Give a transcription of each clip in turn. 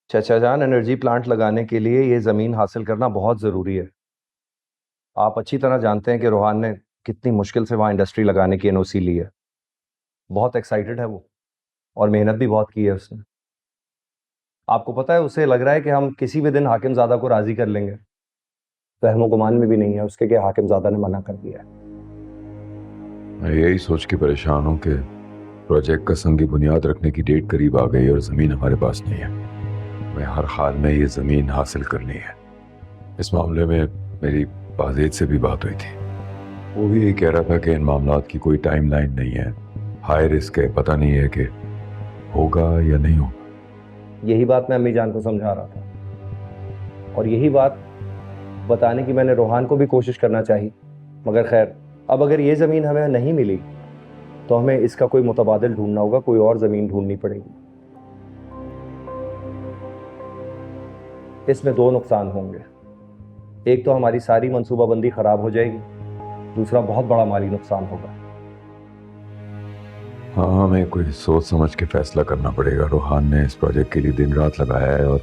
चाचा जान, energy plant लगाने के लिए ये ज़मीन हासिल करना बहुत ज़रूरी है। आप अच्छी तरह जानते हैं कि रोहान ने कितनी मुश्किल से वहाँ इंडस्ट्री लगाने की एनओसी ली है। बहुत एक्साइटेड है वो, और मेहनत भी बहुत की है उसने। आपको पता है, उसे लग रहा है कि हम किसी भी दिन हाकिमज़ादा को राज़ी कर लेंगे। वहमो गुमान में भी नहीं है उसके कि हाकिमज़ादा ने मना कर दिया है। मैं यही सोच के परेशान हूँ कि प्रोजेक्ट का संगी बुनियाद रखने की डेट करीब आ गई और ज़मीन हमारे पास नहीं है। मैं हर हाल में ये ज़मीन हासिल करनी है। इस मामले में मेरी बाज़ेद से भी बात हुई थी। वो भी यही कह रहा था कि इन मामलात की कोई टाइमलाइन नहीं है, हाई रिस्क है, पता नहीं है कि होगा या नहीं होगा। यही बात मैं अम्मी जान को समझा रहा था, और यही बात बताने की मैंने रोहान को भी कोशिश करना चाहिए। मगर खैर, अब अगर ये ज़मीन हमें नहीं मिली तो हमें इसका कोई मुतबादिल ढूंढना होगा, कोई और ज़मीन ढूंढनी पड़ेगी। इसमें दो नुकसान होंगे। एक तो हमारी सारी मंसूबाबंदी खराब हो जाएगी, दूसरा बहुत बड़ा माली नुकसान होगा। हाँ, हमें कोई सोच समझ के फैसला करना पड़ेगा। रोहान ने इस प्रोजेक्ट के लिए दिन रात लगाया है और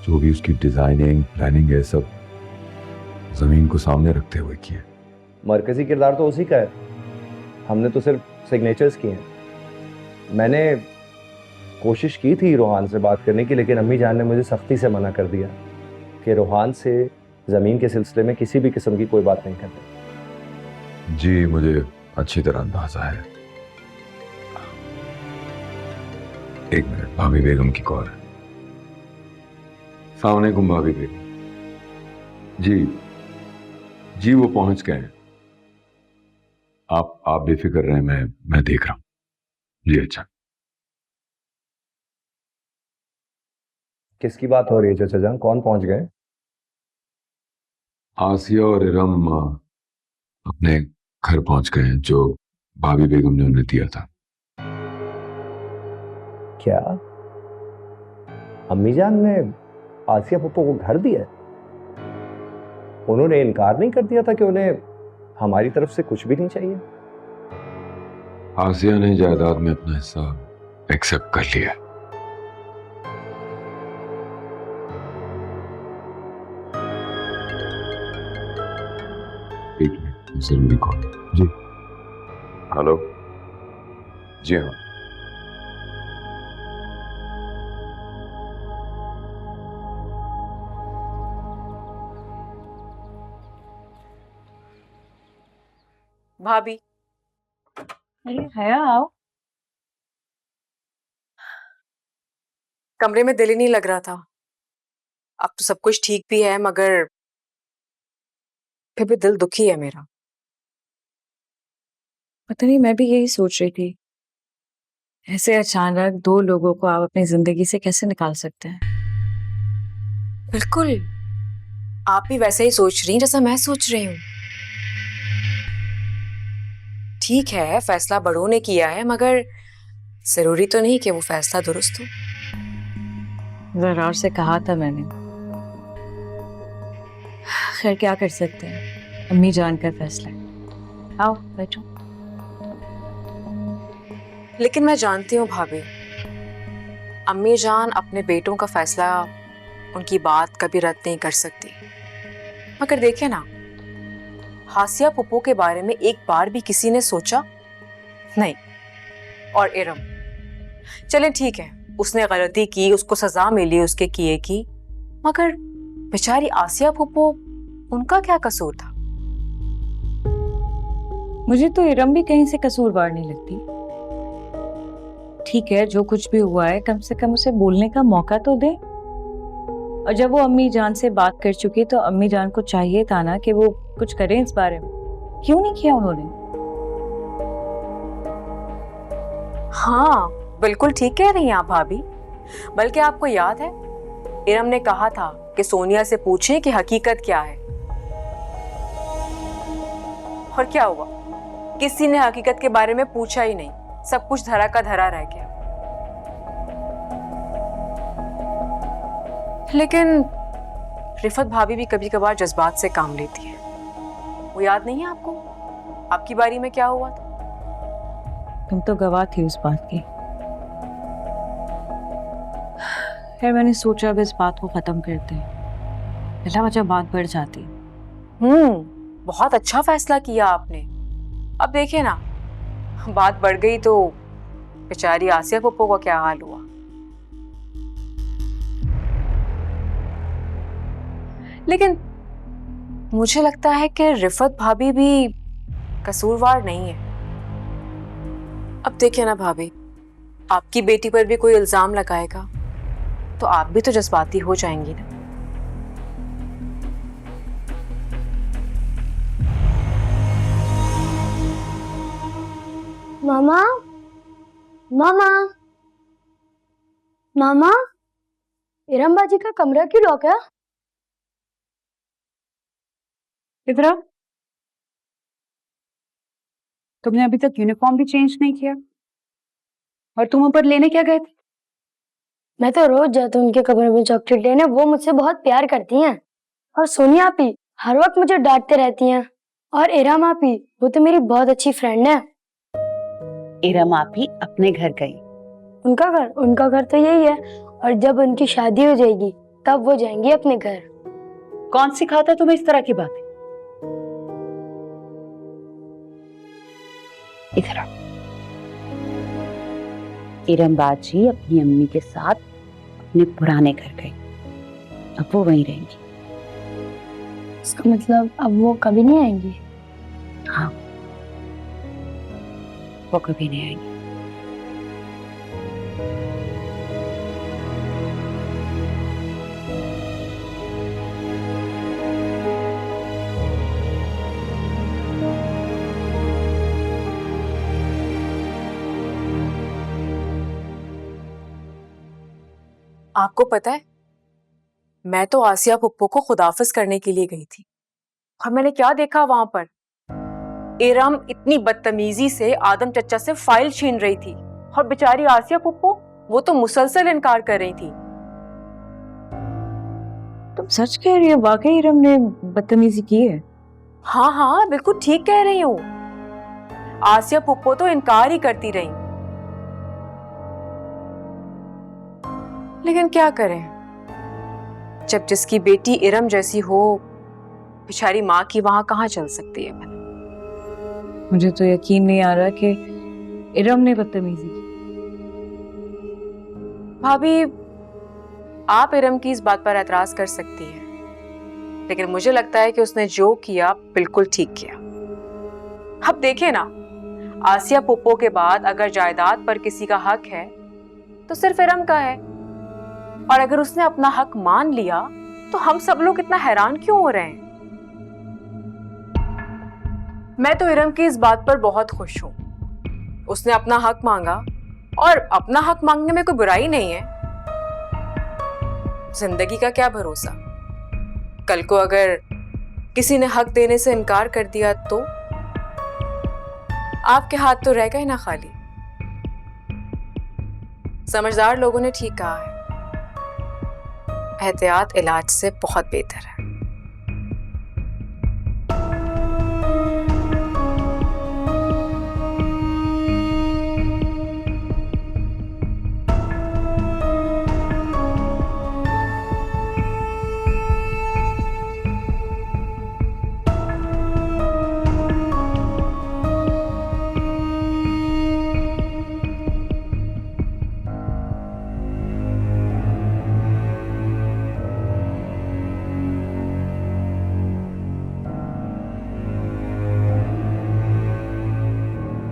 जो भी उसकी डिजाइनिंग प्लानिंग है सब जमीन को सामने रखते हुए की है। मरकजी किरदार तो उसी का है, हमने तो सिर्फ सिग्नेचर्स किए हैं। मैंने कोशिश की थी रोहान से बात करने की, लेकिन अम्मी जान ने मुझे सख्ती से मना कर दिया कि रोहान से ज़मीन के सिलसिले में किसी भी किस्म की कोई बात नहीं करनी। जी, मुझे अच्छी तरह अंदाजा है। एक मिनट, भाभी बेगम की कॉल है। अस्सलाम वालेकुम भाभी बेगम। जी जी, वो पहुंच गए हैं। आप बेफिक्र रहें, मैं देख रहा हूं। जी अच्छा। किसकी बात हो रही है चाचा जान? कौन पहुंच गए? आसिया और इरम अपने घर पहुंच गए हैं जो भाभी बेगम ने उन्हें दिया था। क्या अम्मी जान ने आसिया पप्पो को घर दिया? उन्होंने इनकार नहीं कर दिया था कि उन्हें हमारी तरफ से कुछ भी नहीं चाहिए? आसिया ने जायदाद में अपना हिस्सा एक्सेप्ट कर लिया। एक मिनट, जरूरी कॉल। जी हेलो। जी हाँ। भाभी, अरे हया आओ। कमरे में दिल ही नहीं लग रहा था। अब तो सब कुछ ठीक भी है, मगर फिर भी दिल दुखी है मेरा। पता नहीं, मैं भी यही सोच रही थी, ऐसे अचानक दो लोगों को आप अपनी जिंदगी से कैसे निकाल सकते हैं। बिल्कुल, आप भी वैसे ही सोच रही हैं जैसा मैं सोच रही हूँ। ठीक है, फैसला बड़ों ने किया है, मगर जरूरी तो नहीं कि वो फैसला दुरुस्त हो। जरार से कहा था मैंने। खैर, क्या कर सकते हैं, अम्मी जान का फैसला है। आओ बैठो। लेकिन मैं जानती हूँ भाभी, अम्मी जान अपने बेटों का फैसला, उनकी बात कभी रद्द नहीं कर सकती। मगर देखे ना, हासिया पुप्पो के बारे में एक बार भी किसी ने सोचा नहीं। और इरम, चले ठीक है, उसने गलती की, उसको सजा मिली उसके किए की, मगर बेचारी आसिया पुप्पो, उनका क्या कसूर था? मुझे तो इरम भी कहीं से कसूरवार नहीं लगती। ठीक है, जो कुछ भी हुआ है कम से कम उसे बोलने का मौका तो दे। और जब वो अम्मी जान से बात कर चुकी तो अम्मी जान को चाहिए था ना कि वो कुछ करें इस बारे में। क्यों नहीं किया उन्होंने? हाँ, बिल्कुल ठीक कह रही हैं आप भाभी। बल्कि आपको याद है, इरम ने कहा था कि सोनिया से पूछें कि हकीकत क्या है। और क्या हुआ? किसी ने हकीकत के बारे में पूछा ही नहीं, सब कुछ धरा का धरा रह गया। लेकिन रिफत भाभी भी कभी कभार जज्बात से काम लेती है। वो याद नहीं है आपको, आपकी बारी में क्या हुआ था? तुम तो गवाह थी उस बात की। खैर मैंने सोचा अब इस बात को खत्म करते हैं, बिला वजह बात बढ़ जाती। बहुत अच्छा फैसला किया आपने। अब देखिए ना, बात बढ़ गई तो बेचारी आसिया पप्पो का क्या हाल हुआ। लेकिन मुझे लगता है कि रिफत भाभी भी कसूरवार नहीं है। अब देखिए ना भाभी, आपकी बेटी पर भी कोई इल्जाम लगाएगा तो आप भी तो जज्बाती हो जाएंगी ना। मामा, मामा, मामा, इरम बाजी का कमरा क्यों लॉक है? इधर आओ। तुमने अभी तक यूनिफॉर्म भी चेंज नहीं किया और तुम ऊपर लेने क्या गए थे? मैं तो रोज जाती हूँ उनके कमरे में चॉकलेट लेने, वो मुझसे बहुत प्यार करती हैं। और सोनिया आपी हर वक्त मुझे डांटते रहती हैं। और इरम आपी, वो तो मेरी बहुत अच्छी फ्रेंड है। इरम आपी अपने घर गई। उनका घर तो यही है, और जब उनकी शादी हो जाएगी तब वो जाएंगी अपने घर। कौन सिखाता तुम्हें इस तरह की बातें? इधर आओ। इरम बाजी अपनी अम्मी के साथ अपने पुराने घर गई, अब वो वहीं रहेंगी। इसका मतलब अब वो कभी नहीं आएंगी? हाँ, वो कभी नहीं आएंगी। आपको पता है, मैं तो आसिया पुप्पो को खुदाफिज करने के लिए गई थी और मैंने क्या देखा वहां पर। इरम इतनी बदतमीजी से आदम चचा से फाइल छीन रही थी और बेचारी आसिया पुप्पो, वो तो मुसलसल इनकार कर रही थी। तुम सच कह रही हो? वाकई इरम ने बदतमीजी की है? हाँ हाँ, बिल्कुल ठीक कह रही हूँ। आसिया पुप्पो तो इनकार ही करती रही। लेकिन क्या करें, जब जिसकी बेटी इरम जैसी हो, बेचारी माँ की वहां कहाँ चल सकती है। मुझे तो यकीन नहीं आ रहा कि इरम ने बदतमीजी की। भाभी, आप इरम की इस बात पर एतराज कर सकती हैं, लेकिन मुझे लगता है कि उसने जो किया बिल्कुल ठीक किया। अब देखिए ना, आसिया पुप्पो के बाद अगर जायदाद पर किसी का हक है तो सिर्फ इरम का है, और अगर उसने अपना हक मान लिया तो हम सब लोग इतना हैरान क्यों हो रहे हैं। मैं तो इरम की इस बात पर बहुत खुश हूं। उसने अपना हक मांगा, और अपना हक मांगने में कोई बुराई नहीं है। जिंदगी का क्या भरोसा, कल को अगर किसी ने हक देने से इनकार कर दिया तो आपके हाथ तो रहेगा ही ना खाली। समझदार लोगों ने ठीक कहा है, एहतियात इलाज से बहुत बेहतर है।